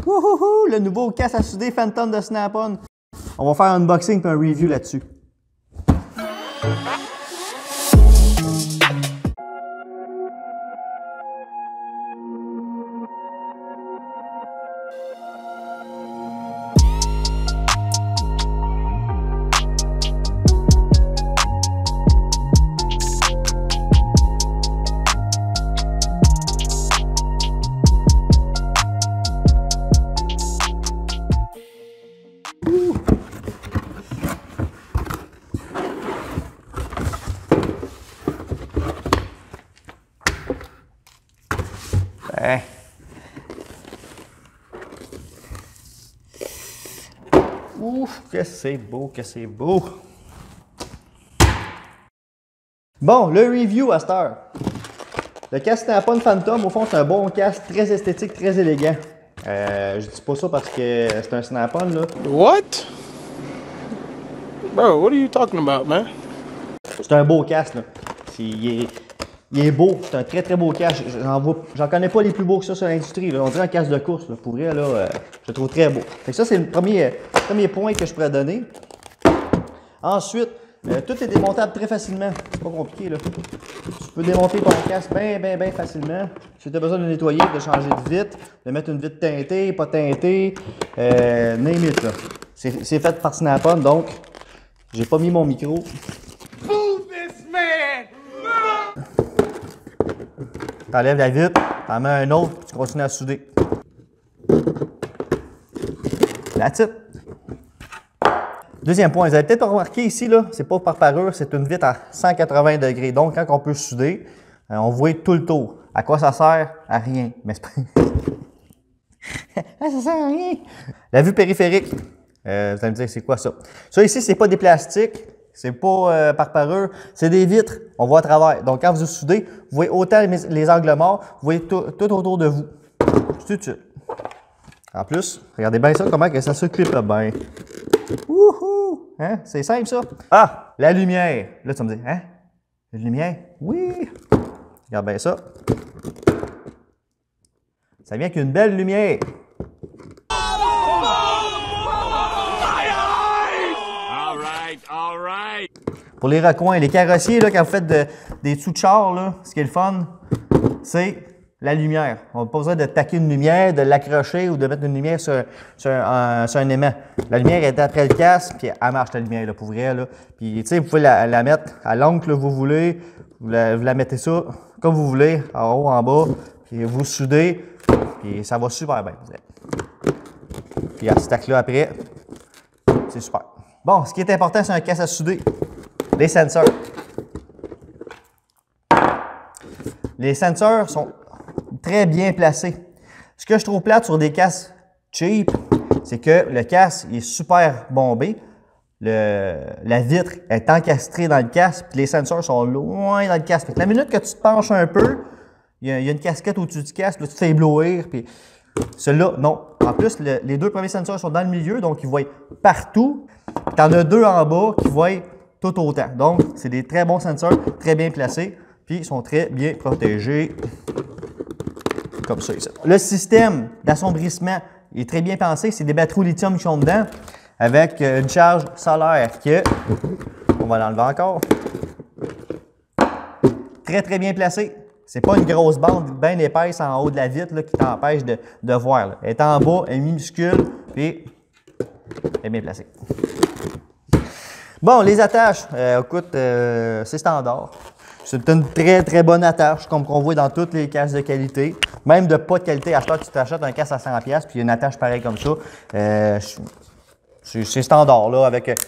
Wouhouhou! Le nouveau casse à souder Phantom de Snap-on. On va faire un unboxing et un review là-dessus. Ouf, que c'est beau, que c'est beau. Bon, le review à cette heure. Le casque Snap-on Phantom, au fond, c'est un bon casque, très esthétique, très élégant. Je dis pas ça parce que c'est un Snap-on, là. What? Bro, what are you talking about, man? C'est un beau casque, là. Il est beau, c'est un très très beau casque. J'en connais pas les plus beaux que ça sur l'industrie. On dirait un casque de course, là. Pour vrai, là, je le trouve très beau. Fait que ça, c'est le premier point que je pourrais donner. Ensuite, tout est démontable très facilement. C'est pas compliqué, là. Tu peux démonter ton casque bien facilement. Si tu as besoin de le nettoyer, de changer de vitre, de mettre une vitre teintée, pas teintée, name it, là. C'est fait par Snap-on, donc j'ai pas mis mon micro. T'enlèves la vitre, t'en mets un autre, puis tu continues à souder. That's it. Deuxième point, vous avez peut-être remarqué ici, là, c'est pas par parure, c'est une vitre à 180 degrés. Donc, quand on peut souder, on voit tout le tour. À quoi ça sert? À rien. Mais c'est pas... ça sert à rien. La vue périphérique, vous allez me dire, c'est quoi ça? Ça ici, c'est pas des plastiques. C'est pas par parure, c'est des vitres, on voit à travers. Donc, quand vous soudez, vous voyez autant les angles morts, vous voyez tout autour de vous. Tout de suite. En plus, regardez bien ça, comment que ça se clip bien. Wouhou! Hein? C'est simple, ça. Ah! La lumière. Là, tu vas me dire, hein? La lumière? Oui! Regarde bien ça. Ça vient qu'une belle lumière. Pour les recoins, les carrossiers, là, quand vous faites des dessous de char, là, ce qui est le fun, c'est la lumière. On n'a pas besoin de taquer une lumière, de l'accrocher ou de mettre une lumière sur un aimant. La lumière est après le casque, puis elle marche la lumière, là, pour vrai. Là. Puis, tu sais, vous pouvez la mettre à l'angle que vous voulez. Vous la mettez ça comme vous voulez, en haut, en bas. Puis vous soudez, puis ça va super bien. Puis à ce tac-là après, c'est super. Bon, ce qui est important, c'est un casque à souder. Les sensors. Les sensors sont très bien placés. Ce que je trouve plate sur des casques cheap, c'est que le casque est super bombé. La vitre est encastrée dans le casque, puis les sensors sont loin dans le casque. Fait que la minute que tu te penches un peu, il y a une casquette au-dessus du casque, là, tu te fais éblouir. Puis celui-là, non. En plus, les deux premiers sensors sont dans le milieu, donc ils voient partout. Tu en as deux en bas qui voient tout autant. Donc, c'est des très bons sensors, très bien placés, puis ils sont très bien protégés. Comme ça, ici. Le système d'assombrissement est très bien pensé. C'est des batteries au lithium qui sont dedans, avec une charge solaire que, on va l'enlever encore, très bien placé. C'est pas une grosse bande bien épaisse en haut de la vitre là, qui t'empêche de voir. Là. Elle est en bas, elle est minuscule, puis elle est bien placée. Bon, les attaches, écoute, c'est standard. C'est une très bonne attache, comme on voit dans toutes les casques de qualité. Même de pas de qualité, à ce temps, tu t'achètes un casque à 100$, puis il y a une attache pareille comme ça. C'est standard, là, avec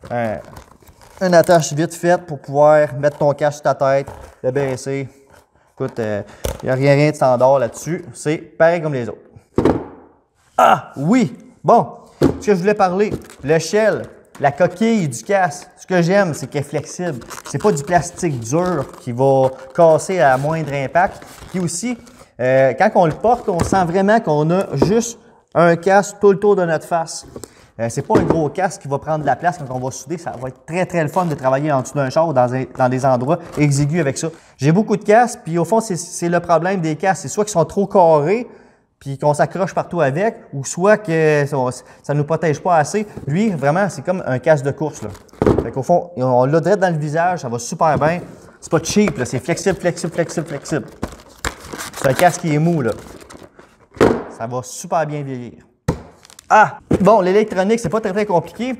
une attache vite faite pour pouvoir mettre ton casque sur ta tête, le baisser. Écoute, il n'y a rien de standard là-dessus. C'est pareil comme les autres. Ah, oui! Bon, ce que je voulais parler, le shell. La coquille du casque, ce que j'aime, c'est qu'elle est flexible. C'est pas du plastique dur qui va casser à moindre impact. Puis aussi, quand on le porte, on sent vraiment qu'on a juste un casque tout le tour de notre face. C'est pas un gros casque qui va prendre de la place quand on va souder. Ça va être très le fun de travailler en dessous d'un char ou dans des endroits exigus avec ça. J'ai beaucoup de casques, puis au fond, c'est le problème des casques. C'est soit qu'ils sont trop carrés, puis qu'on s'accroche partout avec, ou soit que ça ne nous protège pas assez. Lui, vraiment, c'est comme un casque de course, là. Fait qu'au fond, on l'a direct dans le visage, ça va super bien. C'est pas cheap, là, c'est flexible, flexible, flexible, flexible. C'est un casque qui est mou, là. Ça va super bien vieillir. Ah! Bon, l'électronique, c'est pas très, très compliqué.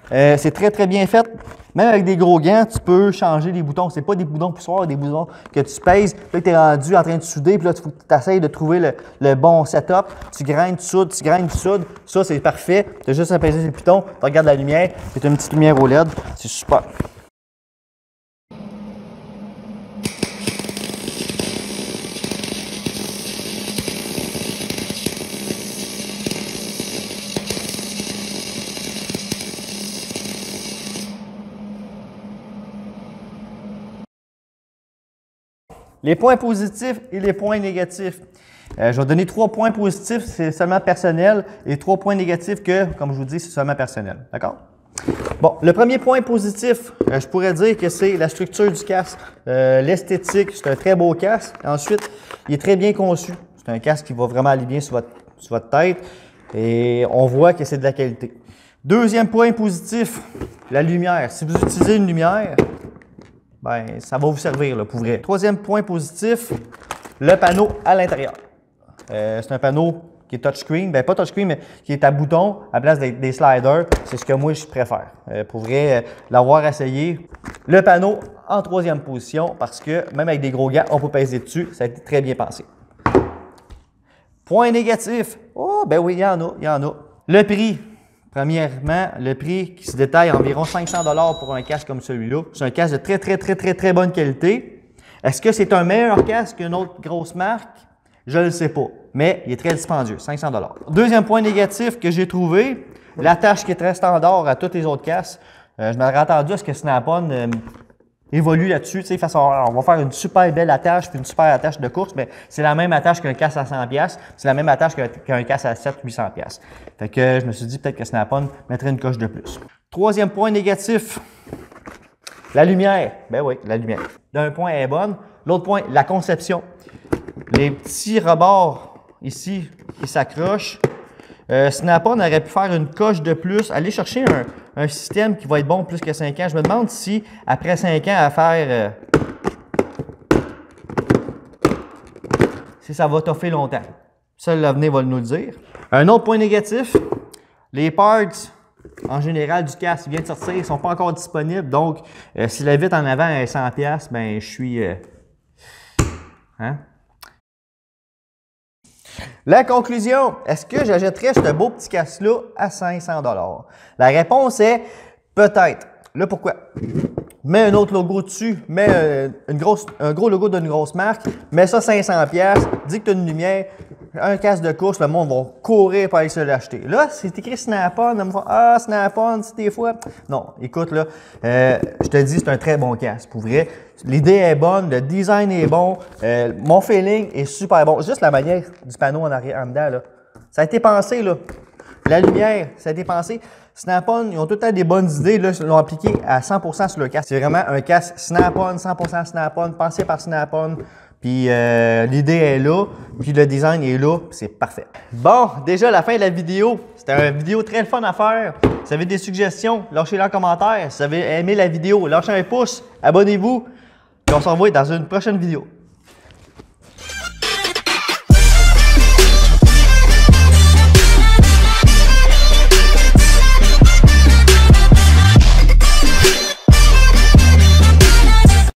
C'est très, très bien fait. Même avec des gros gants, tu peux changer les boutons. C'est pas des boutons poussoirs, des boutons que tu pèses. Puis là, tu es rendu en train de souder. Puis là, il faut que tu essayes de trouver le bon setup. Tu graines, tu soudes, tu graines, tu soudes. Ça, c'est parfait. Tu as juste à peser le piton. Tu regardes la lumière. Puis tu as une petite lumière OLED. C'est super. Les points positifs et les points négatifs. Je vais donner 3 points positifs, c'est seulement personnel, et 3 points négatifs que, comme je vous dis, c'est seulement personnel. D'accord? Bon, le premier point positif, je pourrais dire que c'est la structure du casque, l'esthétique. C'est un très beau casque. Ensuite, il est très bien conçu. C'est un casque qui va vraiment aller bien sur votre tête et on voit que c'est de la qualité. Deuxième point positif, la lumière. Si vous utilisez une lumière, ben, ça va vous servir, là, pour vrai. Troisième point positif, le panneau à l'intérieur. C'est un panneau qui est touchscreen. Ben, pas touchscreen, mais qui est à bouton à la place des sliders. C'est ce que moi, je préfère. Pour vrai, l'avoir essayé. Le panneau en troisième position, parce que même avec des gros gants, on peut peser dessus. Ça a été très bien pensé. Point négatif. Oh, ben oui, il y en a. Le prix. Premièrement, le prix qui se détaille à environ 500 $ pour un casque comme celui-là. C'est un casque de très bonne qualité. Est-ce que c'est un meilleur casque qu'une autre grosse marque? Je ne le sais pas, mais il est très dispendieux, 500 $. Deuxième point négatif que j'ai trouvé, l'attache qui est très standard à tous les autres casques. Je m'aurais attendu à ce que Snap-on évolue là-dessus. Tu sais, on va faire une super belle attache puis une super attache de course, mais c'est la même attache qu'un casque à 100$. C'est la même attache qu'un casque à 700-800$. Fait que je me suis dit peut-être que Snap-on mettrait une coche de plus. Troisième point négatif, la lumière. Ben oui, la lumière. D'un point, elle est bonne. L'autre point, la conception. Les petits rebords ici qui s'accrochent. Snap-on aurait pu faire une coche de plus, aller chercher un système qui va être bon plus que 5 ans. Je me demande si, après 5 ans à faire, si ça va toffer longtemps. Ça, l'avenir va nous le dire. Un autre point négatif, les parts, en général, du casque vient de sortir, ils ne sont pas encore disponibles. Donc, si la vitre en avant est 100$, ben je suis... Hein? La conclusion, est-ce que j'achèterais ce beau petit casque-là à 500 $? La réponse est peut-être. Là, pourquoi? Mets un autre logo dessus, mets un gros logo d'une grosse marque, mets ça 500$, dis que tu as une lumière, un casque de course, le monde va courir pour aller se l'acheter. Là, c'est écrit Snap-on, on me dit « Ah, Snap-on, c'est des fois... » Non, écoute, là, je te dis, c'est un très bon casque, pour vrai. L'idée est bonne, le design est bon, mon feeling est super bon. Juste la manière du panneau en arrière, en dedans, là. Ça a été pensé, là. La lumière, ça a été pensé. Snap-on, ils ont tout le temps des bonnes idées, là, ils l'ont appliqué à 100% sur le casque. C'est vraiment un casque Snap-on, 100% Snap-on, pensé par Snap-on. Puis l'idée est là, puis le design est là, c'est parfait. Bon, déjà la fin de la vidéo. C'était une vidéo très fun à faire. Si vous avez des suggestions, lâchez-les en commentaire. Si vous avez aimé la vidéo, lâchez un pouce, abonnez-vous. Puis on se revoit dans une prochaine vidéo.